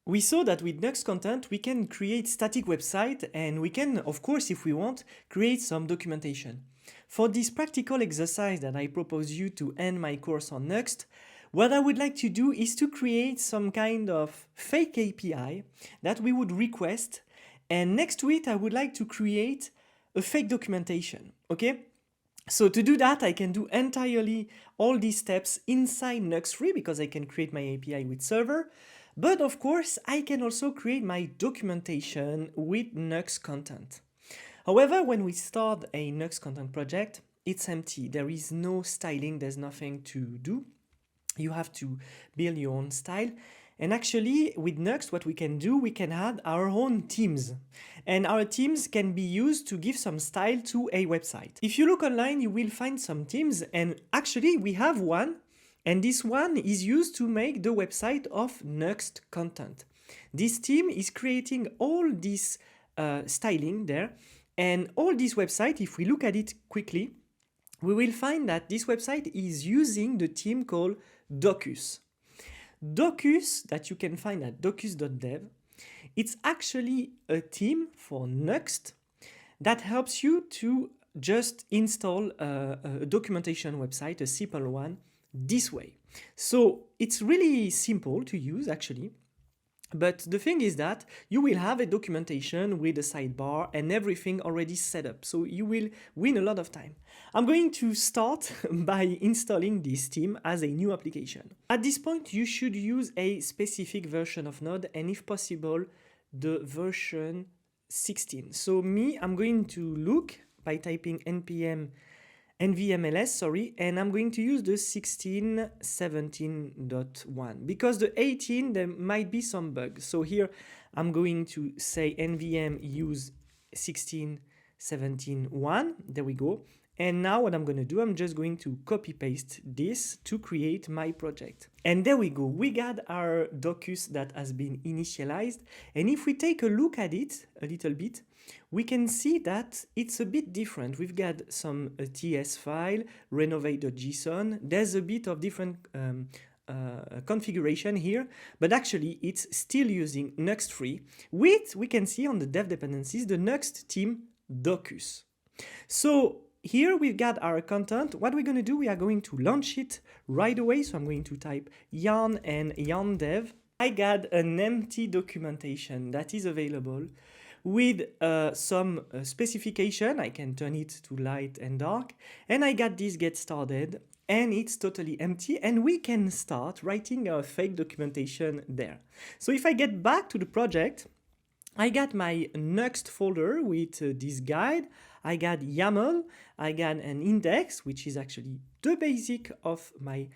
We saw that with Nuxt content, we can create static website and we can, of course, if we want, create some documentation. For this practical exercise that I propose you to end my course on Nuxt, what I would like to do is to create some kind of fake API that we would request, and next to it I would like to create a fake documentation, okay? So to do that, I can do entirely all these steps inside Nuxt free because I can create my API with server. But of course, I can also create my documentation with Nuxt content. However, when we start a Nuxt content project, it's empty. There is no styling, there's nothing to do. You have to build your own style. And actually, with Nuxt, what we can do, we can add our own themes. And our themes can be used to give some style to a website. If you look online, you will find some themes, and actually we have one, and this one is used to make the website of Nuxt content. This theme is creating all this styling there, and all this website, if we look at it quickly, we will find that this website is using the theme called Docus. Docus, that you can find at docus.dev, it's actually a theme for Nuxt that helps you to just install a documentation website, a simple one, this way. So it's really simple to use actually. But the thing is that you will have a documentation with a sidebar and everything already set up. So you will win a lot of time. I'm going to start by installing this theme as a new application. At this point, you should use a specific version of Node, and if possible, the version 16. So I'm going to look by typing npm nvmls, and I'm going to use the 16.17.1 because the 18 there might be some bugs. So here I'm going to say nvm use 16.17.1. There we go. And now what I'm going to do, I'm just going to copy paste this to create my project. And there we go. We got our Docus that has been initialized. And if we take a look at it a little bit, we can see that it's a bit different. We've got some TS file, renovate.json. There's a bit of different configuration here, but actually it's still using Nuxt free with, we can see on the dev dependencies, the Nuxt theme Docus. So here we've got our content. What we're going to do, we are going to launch it right away. So I'm going to type yarn and yarn dev. I got an empty documentation that is available with some specification. I can turn it to light and dark. And I got this get started, and it's totally empty. And we can start writing our fake documentation there. So if I get back to the project, I got my Nuxt folder with this guide. I got YAML, I got an index, which is actually the basic of my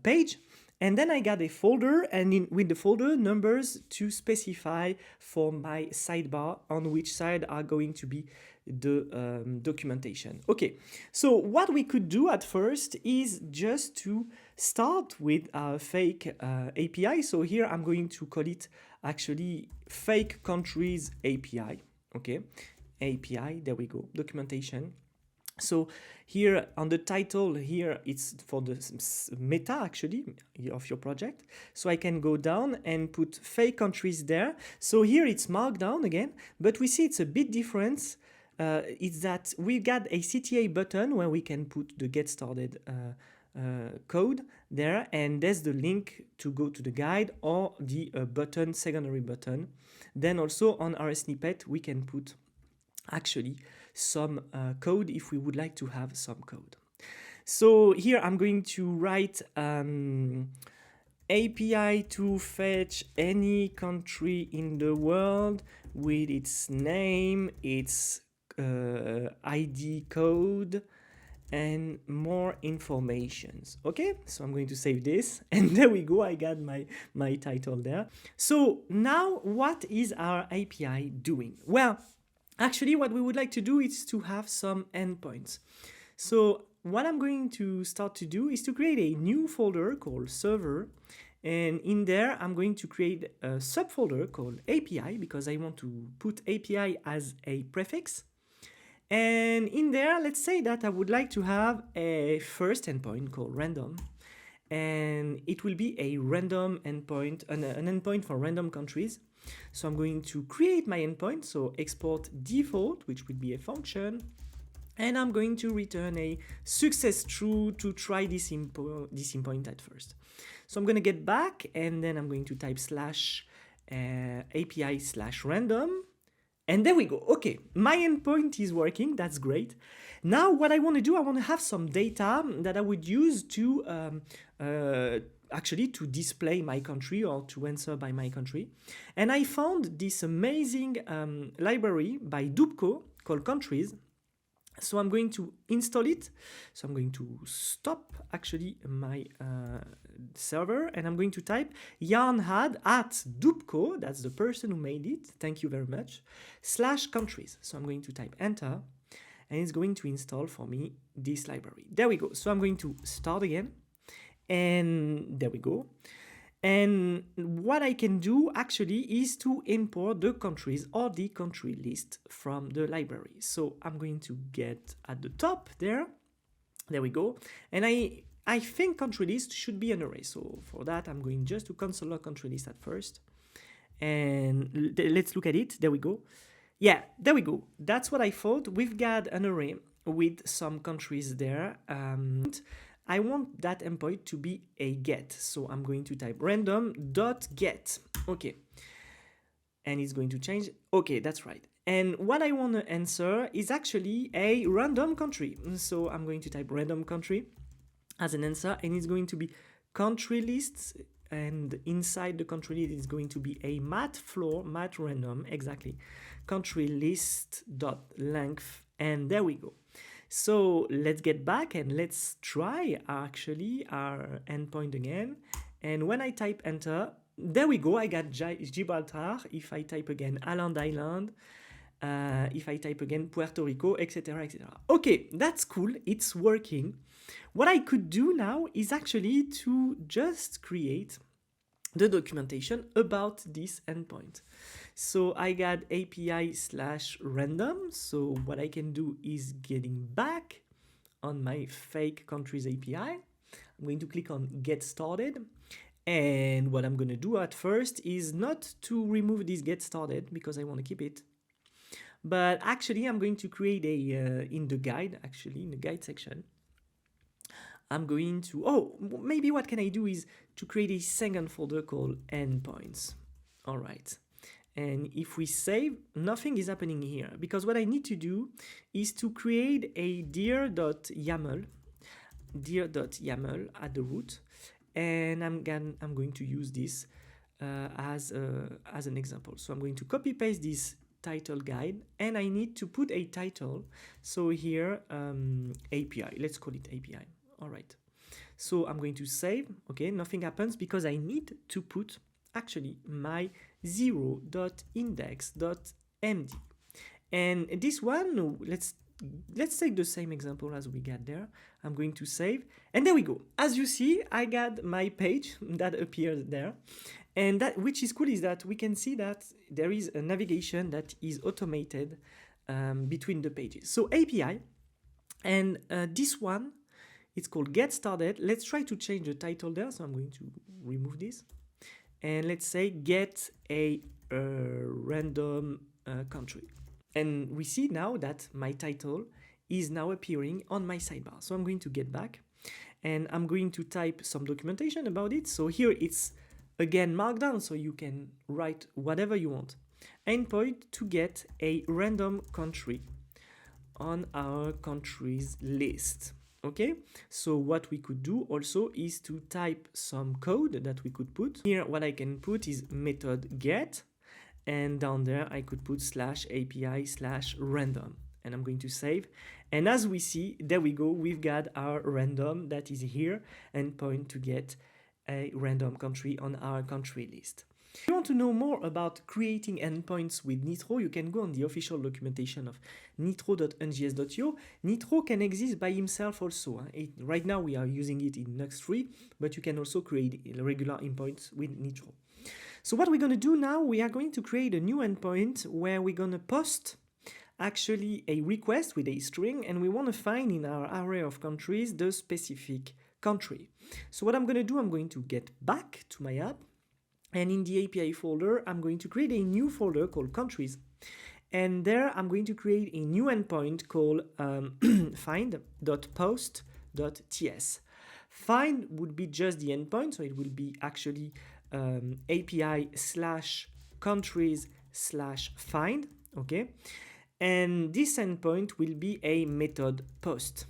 page. And then I got a folder, and with the folder numbers to specify for my sidebar on which side are going to be the documentation. Okay, so what we could do at first is just to start with a fake API. So here I'm going to call it actually fake countries API. Okay, API, there we go, documentation. So here on the title here, it's for the meta actually of your project. So I can go down and put fake countries there. So here it's markdown again, but we see it's a bit different. It's that we got a CTA button where we can put the get started code there, and there's the link to go to the guide or the button, secondary button. Then also on our snippet, we can put actually some code if we would like to have some code. So here I'm going to write API to fetch any country in the world with its name, its ID code, and more informations. Okay, so I'm going to save this, and there we go, I got my title there. So now what is our API doing? Well, actually what we would like to do is to have some endpoints. So what I'm going to start to do is to create a new folder called server, and in there I'm going to create a subfolder called API because I want to put API as a prefix. And in there, let's say that I would like to have a first endpoint called random. and it will be a random endpoint, an endpoint for random countries. So I'm going to create my endpoint, so export default, which would be a function, and I'm going to return a success true to try this endpoint at first. So I'm going to get back, and then I'm going to type slash API slash random. And there we go. Okay, my endpoint is working. That's great. Now what I want to do, I want to have some data that I would use to actually to display my country or to answer by my country. And I found this amazing library by Dubco called countries. So I'm going to install it. So I'm going to stop actually my server, and I'm going to type yarnhad at Dubco, that's the person who made it, thank you very much, /countries. So I'm going to type enter, and it's going to install for me this library. There we go. So I'm going to start again, and there we go. And what I can do actually is to import the countries or the country list from the library. So I'm going to get at the top there. There we go. And I think country list should be an array. So for that, I'm going just to console country list at first. And let's look at it. There we go. Yeah, there we go. That's what I thought. We've got an array with some countries there. I want that endpoint to be a get. So I'm going to type random.get. Okay. And it's going to change. Okay, that's right. And what I want to answer is actually a random country. So I'm going to type random country as an answer, and it's going to be country lists. And inside the country list is going to be a mat random, exactly, country list dot length. And there we go. So let's get back and let's try actually our endpoint again. And when I type enter, there we go, I got Gibraltar. If I type again Island, if I type again Puerto Rico, etc., etc. Okay, that's cool, it's working. What I could do now is actually to just create the documentation about this endpoint. So I got API slash random. So what I can do is getting back on my fake countries API. I'm going to click on get started. And what I'm going to do at first is not to remove this get started because I want to keep it. But actually I'm going to create a, in the guide section, I'm going to, maybe what can I do is to create a second folder called endpoints. All right. And if we save, nothing is happening here because what I need to do is to create a dir.yaml at the root. And I'm going to use this as an example. So I'm going to copy paste this title guide, and I need to put a title. So here, API, let's call it API. All right. So I'm going to save. Okay, nothing happens because I need to put actually my 0.index.md. And this one, let's take the same example as we got there. I'm going to save, and there we go. As you see, I got my page that appears there. And that, which is cool, is that we can see that there is a navigation that is automated between the pages. So API, and this one, it's called Get Started. Let's try to change the title there. So I'm going to remove this. And let's say get a random country. And we see now that my title is now appearing on my sidebar. So I'm going to get back and I'm going to type some documentation about it. So here it's again markdown, so you can write whatever you want. Endpoint to get a random country on our countries list. Okay, so what we could do also is to type some code that we could put. Here what I can put is method get, and down there I could put /API/random, and I'm going to save. And as we see, there we go, we've got our random that is here, endpoint to get a random country on our country list. If you want to know more about creating endpoints with Nitro, you can go on the official documentation of nitro.ngs.io. Nitro can exist by himself also. Right now we are using it in Nuxt 3, but you can also create regular endpoints with Nitro. So what we're going to do now, we are going to create a new endpoint where we're going to post actually a request with a string, and we want to find in our array of countries the specific country. So what I'm going to do, I'm going to get back to my app, and in the API folder, I'm going to create a new folder called countries. And there I'm going to create a new endpoint called find.post.ts. Find would be just the endpoint, so it will be actually API/countries/find, okay? And this endpoint will be a method post.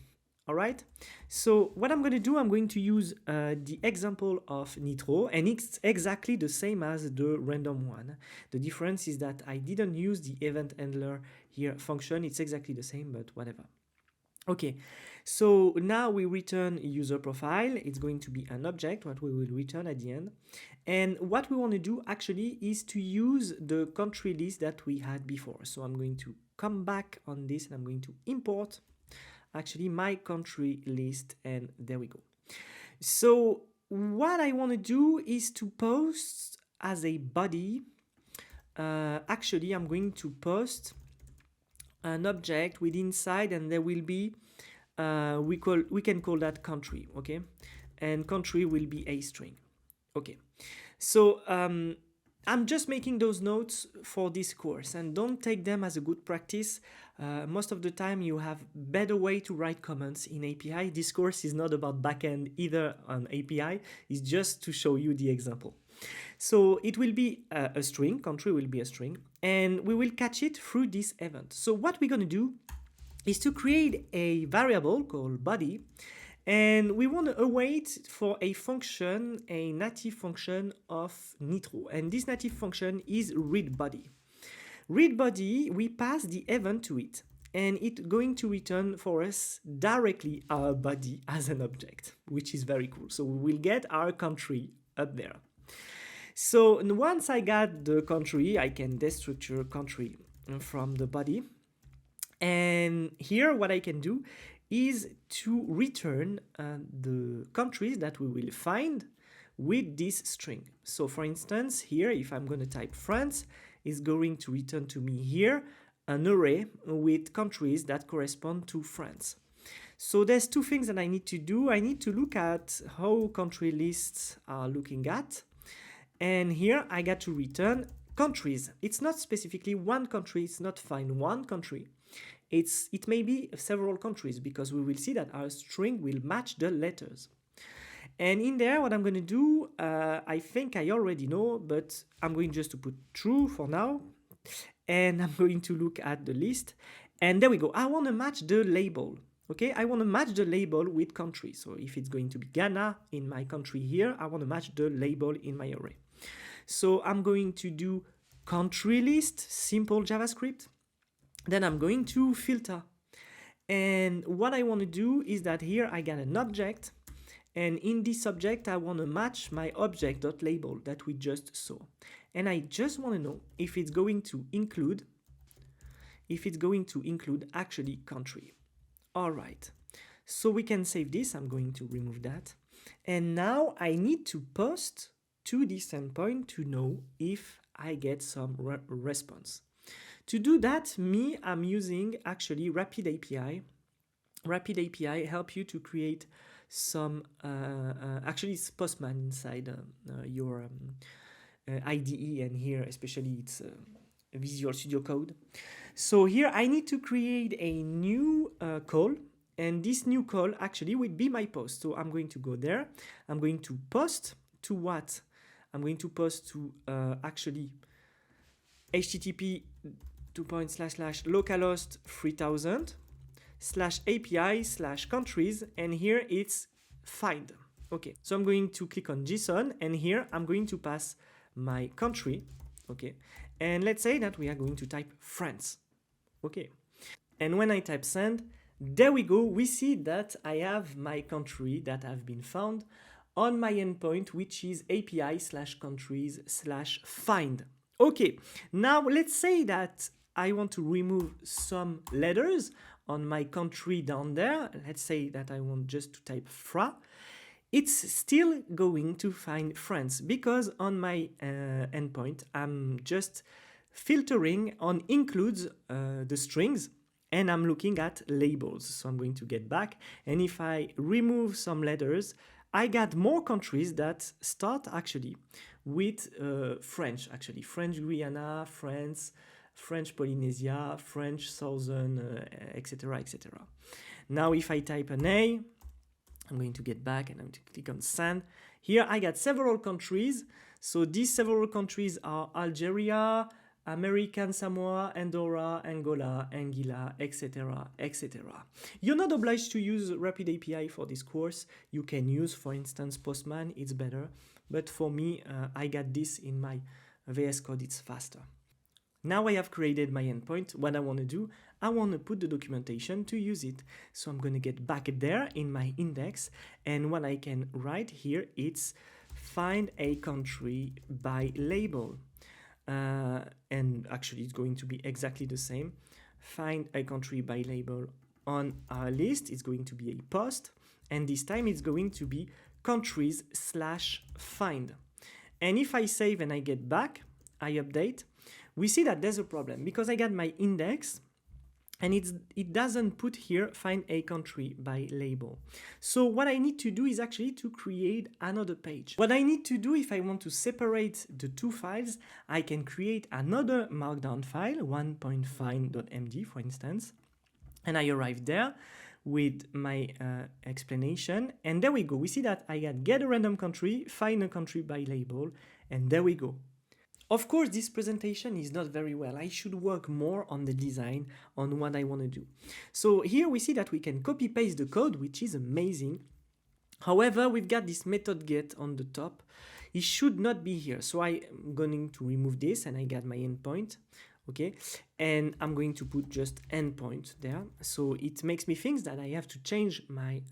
All right, so what I'm going to do, I'm going to use the example of Nitro, and it's exactly the same as the random one. The difference is that I didn't use the event handler here function. It's exactly the same, but whatever. Okay, so now we return user profile. It's going to be an object, what we will return at the end. And what we want to do actually is to use the country list that we had before. So I'm going to come back on this, and I'm going to import actually my country list, and there we go. So what I want to do is to post as a body. Actually, I'm going to post an object with inside, and there will be we can call that country, okay? And country will be a string. Okay, so I'm just making those notes for this course, and don't take them as a good practice. Most of the time you have better way to write comments in API. This course is not about backend either on API, it's just to show you the example. So it will be a string, country will be a string, and we will catch it through this event. So what we're going to do is to create a variable called body, and we want to await for a function, a native function of Nitro, and this native function is readBody. ReadBody, we pass the event to it, and it's going to return for us directly our body as an object, which is very cool. So we will get our country up there. So once I got the country, I can destructure country from the body. And here what I can do is to return the countries that we will find with this string. So for instance, here, if I'm going to type France, it's going to return to me here an array with countries that correspond to France. So there's two things that I need to do. I need to look at how country lists are looking at. And here I got to return countries. It's not specifically one country. It's not find one country. It may be several countries, because we will see that our string will match the letters. And in there, what I'm going to do, I think I already know, but I'm going just to put true for now. And I'm going to look at the list. And there we go. I want to match the label. Okay, I want to match the label with country. So if it's going to be Ghana in my country here, I want to match the label in my array. So I'm going to do country list, simple JavaScript. Then I'm going to filter. And what I want to do is that here I got an object. And in this object, I want to match my object.label that we just saw. And I just want to know if it's going to include actually country. All right, so we can save this. I'm going to remove that. And now I need to post to this endpoint to know if I get some response. To do that, I'm using actually Rapid API. Rapid API help you to create some, actually it's Postman inside your IDE, and here especially it's Visual Studio Code. So here I need to create a new call, and this new call actually will be my post. So I'm going to go there. I'm going to post to what? I'm going to post to actually http://localhost 3000/API/countries, and here it's find. Okay, so I'm going to click on JSON, and here I'm going to pass my country. Okay, and let's say that we are going to type France. Okay, and when I type send, there we go. We see that I have my country that have been found on my endpoint, which is API/countries/find. Okay, now let's say that I want to remove some letters on my country down there. Let's say that I want just to type FRA. It's still going to find France, because on my endpoint, I'm just filtering on includes the strings, and I'm looking at labels. So I'm going to get back, and if I remove some letters, I got more countries that start actually with French, French Guiana, France, French Polynesia, French Southern, etc., etc. Now if I type an A, I'm going to get back and I'm going to click on send. Here I got several countries. So these several countries are Algeria, American Samoa, Andorra, Angola, Anguilla, etc., etc. You're not obliged to use Rapid API for this course. You can use, for instance, Postman, it's better. But for me, I got this in my VS Code, it's faster. Now I have created my endpoint. What I want to do, I want to put the documentation to use it. So I'm going to get back there in my index, and what I can write here, it's find a country by label. And actually it's going to be exactly the same. Find a country by label on our list. It's going to be a post, and this time it's going to be countries/find. And if I save and I get back, I update, we see that there's a problem because I got my index and it doesn't put here find a country by label. So what I need to do is actually to create another page. What I need to do if I want to separate the two files, I can create another markdown file, 1.find.md for instance, and I arrive there with my explanation, and there we go. We see that I got get a random country, find a country by label, and there we go. Of course, this presentation is not very well. I should work more on the design, on what I want to do. So here we see that we can copy paste the code, which is amazing. However, we've got this method get on the top. It should not be here. So I'm going to remove this, and I got my endpoint. Okay, and I'm going to put just endpoint there. So it makes me think that I have to change my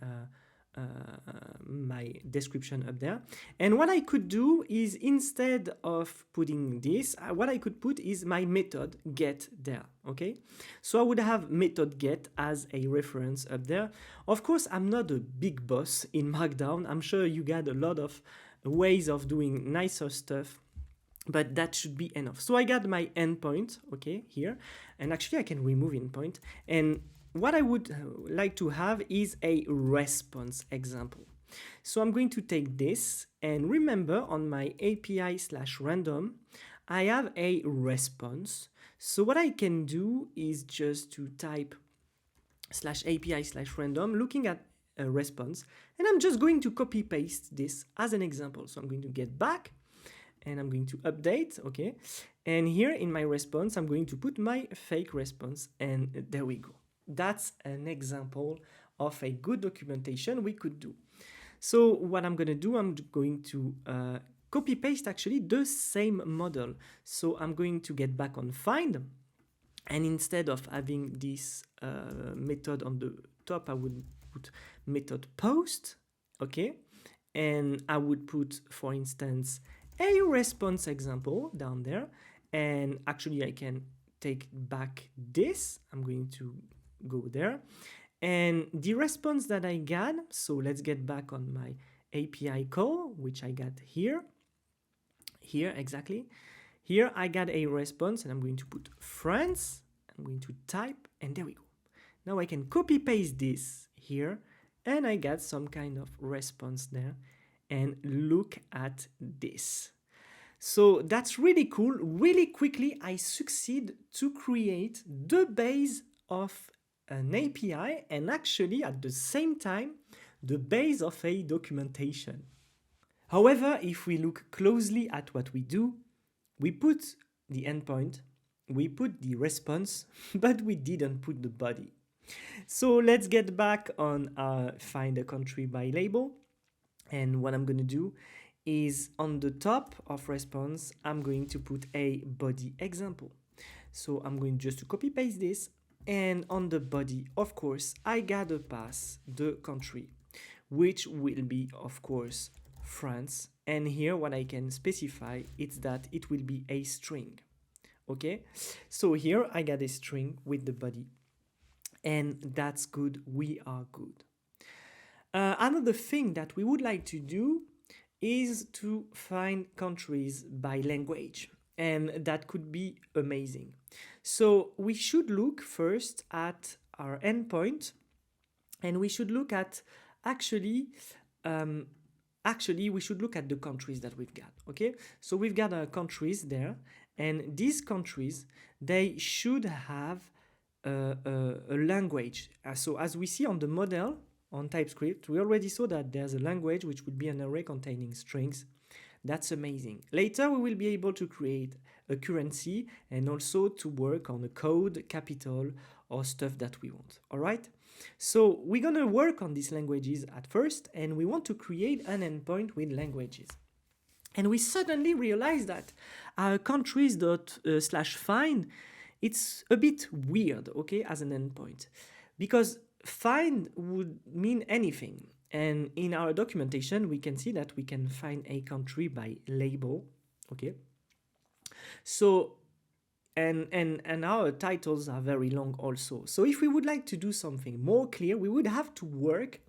my description up there. And what I could do is, instead of putting this, what I could put is my method get there. Okay, so I would have method get as a reference up there. Of course, I'm not a big boss in Markdown. I'm sure you got a lot of ways of doing nicer stuff, but that should be enough. So I got my endpoint, okay, here, and actually I can remove endpoint, and what I would like to have is a response example. So I'm going to take this, and remember on my API/random, I have a response. So what I can do is just to type /API/random, looking at a response, and I'm just going to copy paste this as an example. So I'm going to get back, and I'm going to update, okay? And here in my response, I'm going to put my fake response, and there we go. That's an example of a good documentation we could do. So what I'm going to do, I'm going to copy paste actually the same model. So I'm going to get back on find, and instead of having this method on the top, I would put method post, okay? And I would put, for instance, a response example down there, and actually I can take back this. I'm going to go there, and the response that I got, so let's get back on my API call, which I got here exactly. Here I got a response, and I'm going to put France. I'm going to type, and there we go. Now I can copy paste this here, and I got some kind of response there, and look at this. So that's really cool. Really quickly, I succeed to create the base of an API, and actually at the same time, the base of a documentation. However, if we look closely at what we do, we put the endpoint, we put the response, but we didn't put the body. So let's get back on find a country by label. And what I'm going to do is, on the top of response, I'm going to put a body example. So I'm going just to copy paste this, and on the body, of course, I gotta pass the country, which will be, of course, France. And here what I can specify is that it will be a string. Okay, so here I got a string with the body, and that's good. We are good. Another thing that we would like to do is to find countries by language. and that could be amazing. So we should look first at our endpoint, and we should look at actually um, we should look at the countries that we've got. Okay, so we've got our countries there, and these countries, they should have a language. So as we see on the model on TypeScript, we already saw that there's a language which would be an array containing strings. That's amazing. Later, we will be able to create a currency and also to work on a code, capital, or stuff that we want. All right? So we're going to work on these languages at first, and we want to create an endpoint with languages. And we suddenly realize that our countries.find, it's a bit weird, okay, as an endpoint. Because find would mean anything. And in our documentation, we can see that we can find a country by label, okay? So, and our titles are very long also. So if we would like to do something more clear, we would have to work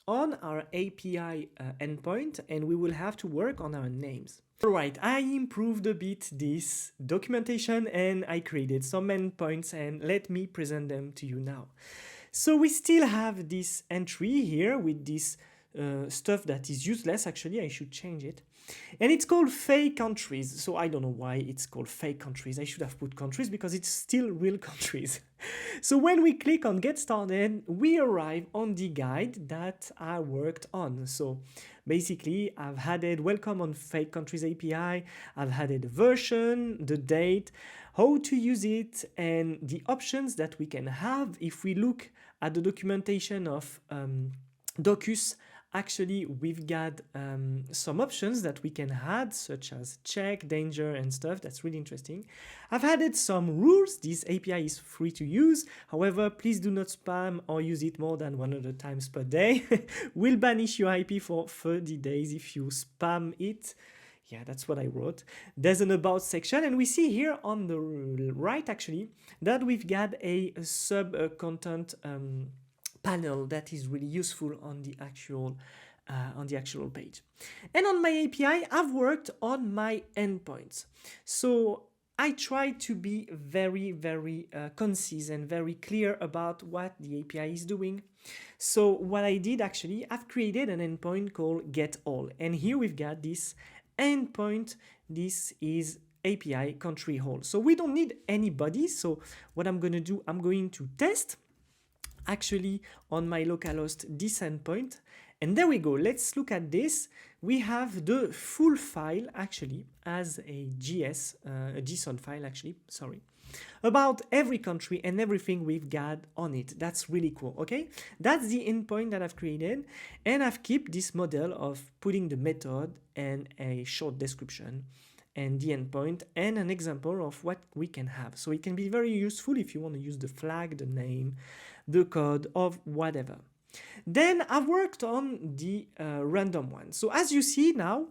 on our API endpoint, and we will have to work on our names. All right, I improved a bit this documentation and I created some endpoints, and let me present them to you now. So we still have this entry here with this stuff that is useless. Actually, I should change it. And it's called fake countries. So I don't know why it's called fake countries. I should have put countries because it's still real countries. So when we click on get started, we arrive on the guide that I worked on. So basically, I've added welcome on fake countries API. I've added version, the date, how to use it, and the options that we can have. If we look at the documentation of Docus, actually we've got some options that we can add, such as check, danger, and stuff. That's really interesting. I've added some rules. This API is free to use. However, please do not spam or use it more than 100 times per day. We'll banish your IP for 30 days if you spam it. Yeah, that's what I wrote. There's an about section, and we see here on the right actually that we've got a sub content panel that is really useful on the actual page. And on my API, I've worked on my endpoints. So I try to be very, very concise and very clear about what the API is doing. So what I did actually, I've created an endpoint called getAll. And here we've got this endpoint. This is API country all. So we don't need anybody. So what I'm going to do, I'm going to test actually on my localhost this endpoint. And there we go. Let's look at this. We have the full file actually as a GS, a JSON file actually, sorry, about every country and everything we've got on it. That's really cool, okay? That's the endpoint that I've created, and I've kept this model of putting the method and a short description and the endpoint and an example of what we can have. So it can be very useful if you want to use the flag, the name, the code of whatever. Then I've worked on the random one. So as you see now,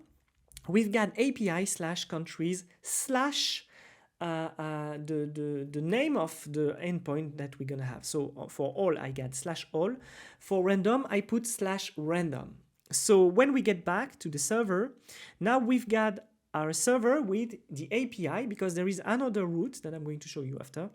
we've got API / countries / the name of the endpoint that we're gonna have. So for all, I got /all. For random, I put /random. So when we get back to the server, now we've got our server with the API, because there is another route that I'm going to show you after.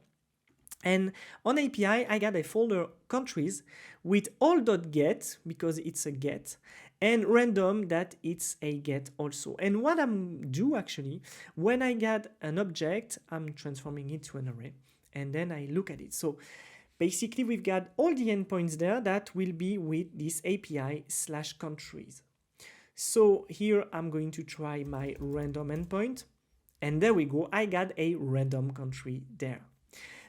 And on API, I got a folder countries with all.get, because it's a get, and random, that it's a get also. And what I'm do actually, when I get an object, I'm transforming it to an array, and then I look at it. So basically, we've got all the endpoints there that will be with this API / countries. So here I'm going to try my random endpoint, and there we go. I got a random country there.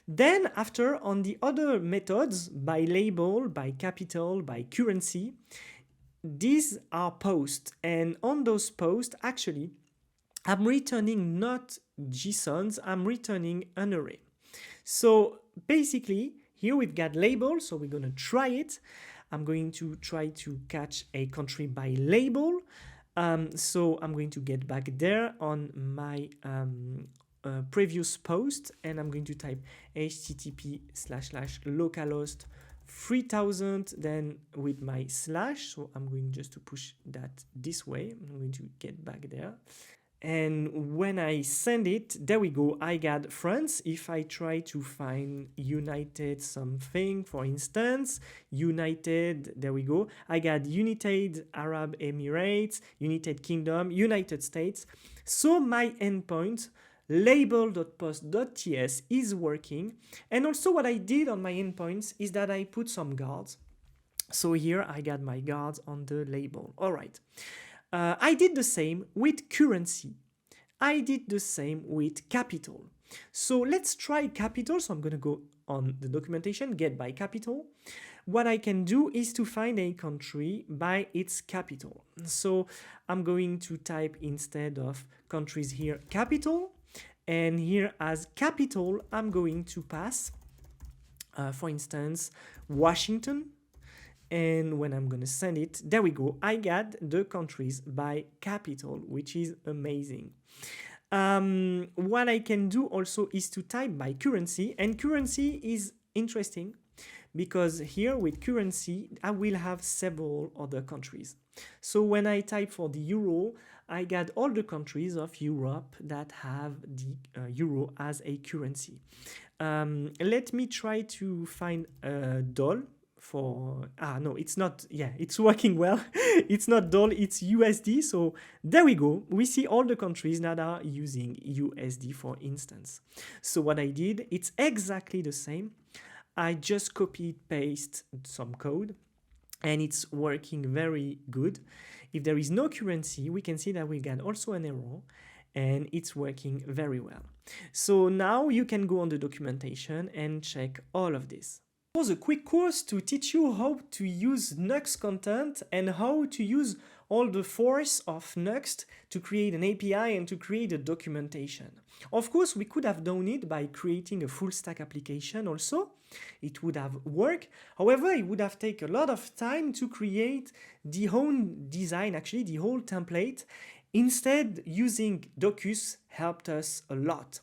Then after, on the other methods, by label, by capital, by currency, these are posts. And on those posts, actually, I'm returning not JSONs, I'm returning an array. So basically, here we've got label, so we're going to try it. I'm going to try to catch a country by label. So I'm going to get back there on my previous post, and I'm going to type http://localhost 3000, then with my /. So I'm going just to push that this way. I'm going to get back there. And when I send it, there we go, I got France. If I try to find United something, for instance, United, there we go, I got United Arab Emirates, United Kingdom, United States. So my endpoint label.post.ts is working. And also what I did on my endpoints is that I put some guards. So here I got my guards on the label. All right. I did the same with currency. I did the same with capital. So let's try capital. So I'm going to go on the documentation, get by capital. What I can do is to find a country by its capital. So I'm going to type, instead of countries here, capital. And here as capital, I'm going to pass, for instance, Washington. And when I'm going to send it, there we go, I got the countries by capital, which is amazing. What I can do also is to type by currency, and currency is interesting because here with currency, I will have several other countries. So when I type for the euro, I got all the countries of Europe that have the euro as a currency. Let me try to find a doll for, no, it's not, yeah, it's working well. It's not doll, it's USD. So there we go. We see all the countries that are using USD, for instance. So what I did, it's exactly the same. I just copied, paste some code, and it's working very good. If there is no currency, we can see that we got also an error, and it's working very well. So now you can go on the documentation and check all of this. It was a quick course to teach you how to use Nuxt content and how to use all the force of Nuxt to create an API and to create a documentation. Of course, we could have done it by creating a full stack application also. It would have worked. However, it would have taken a lot of time to create the whole design, actually the whole template. Instead, using Docus helped us a lot.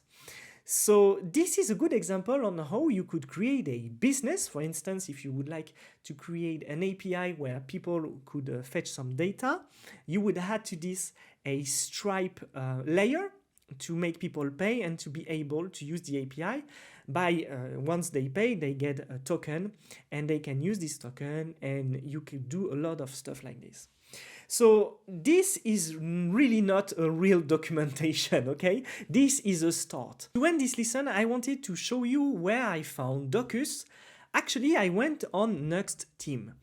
So this is a good example on how you could create a business. For instance, if you would like to create an API where people could fetch some data, you would add to this a Stripe layer to make people pay and to be able to use the API. Once they pay, they get a token and they can use this token, and you could do a lot of stuff like this. So this is really not a real documentation, okay? This is a start. To end this lesson, I wanted to show you where I found Docus. Actually, I went on Nuxt team.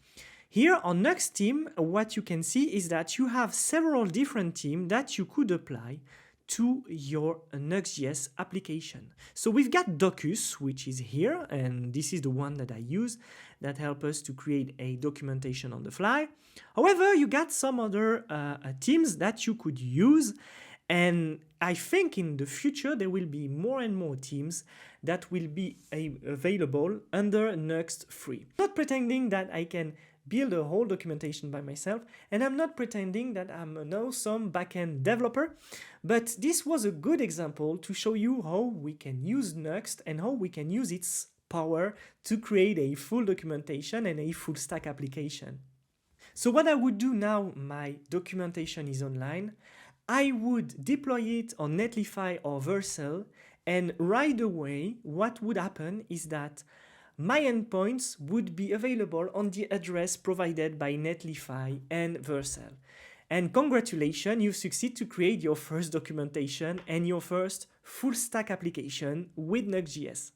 Here on Nuxt team, what you can see is that you have several different themes that you could apply to your Nuxt.js application. So we've got Docus, which is here, and this is the one that I use that helps us to create a documentation on the fly. However, you got some other themes that you could use, and I think in the future there will be more and more themes that will be available under Nuxt free. I'm not pretending that I can build a whole documentation by myself, and I'm not pretending that I'm an awesome backend developer, but this was a good example to show you how we can use Nuxt and how we can use its power to create a full documentation and a full stack application. So what I would do now, my documentation is online, I would deploy it on Netlify or Vercel, and right away what would happen is that my endpoints would be available on the address provided by Netlify and Vercel. And congratulations, you succeed to create your first documentation and your first full stack application with Nuxt.js.